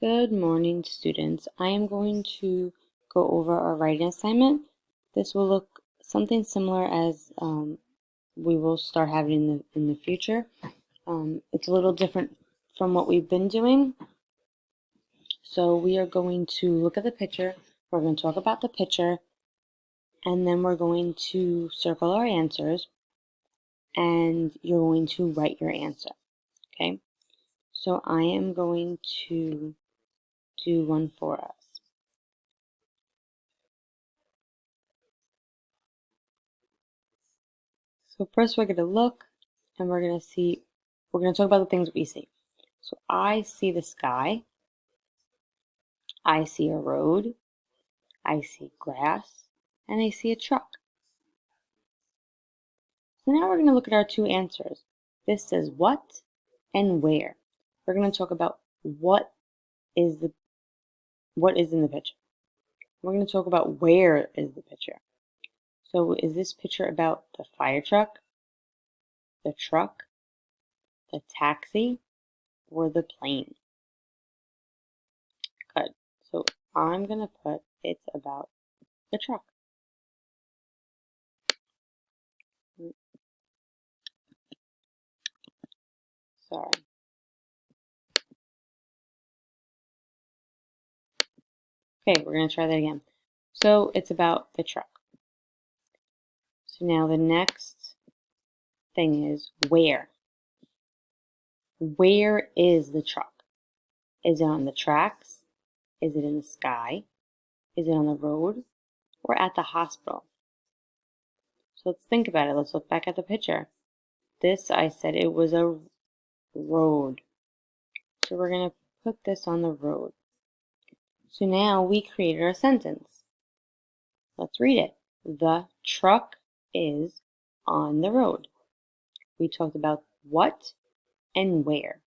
Good morning, students. I am going to go over our writing assignment. This will look something similar as we will start having in the future. It's a little different from what we've been doing. So we are going to look at the picture. We're going to talk about the picture, and then we're going to circle our answers, and you're going to write your answer. Okay? So I am going to do one for us. So first we're going to look and we're going to talk about the things we see. So I see the sky, I see a road, I see grass, and I see a truck. So now we're going to look at our two answers. This says what and where. We're going to talk about what is in the picture. We're going to talk about where is the picture. So is this picture about the fire truck, the truck, the taxi, or the plane? Good. So I'm going to put it's about the truck. Sorry. Okay, we're going to try that again. So it's about the truck. So now the next thing is where. Where is the truck? Is it on the tracks? Is it in the sky? Is it on the road? Or at the hospital? So let's think about it. Let's look back at the picture. This, I said it was a road. So we're going to put this on the road. So now we created our sentence. Let's read it. The truck is on the road. We talked about what and where.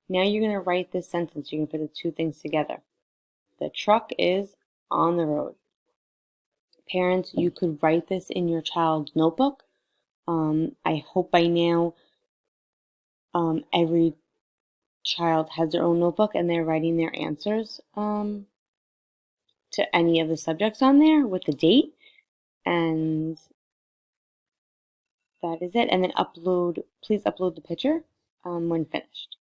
Now you're going to write this sentence. You're going to put the two things together. The truck is on the road. Parents, you could write this in your child's notebook. I hope by now every child has their own notebook and they're writing their answers to any of the subjects on there with the date. And that is it. And then please upload the picture when finished.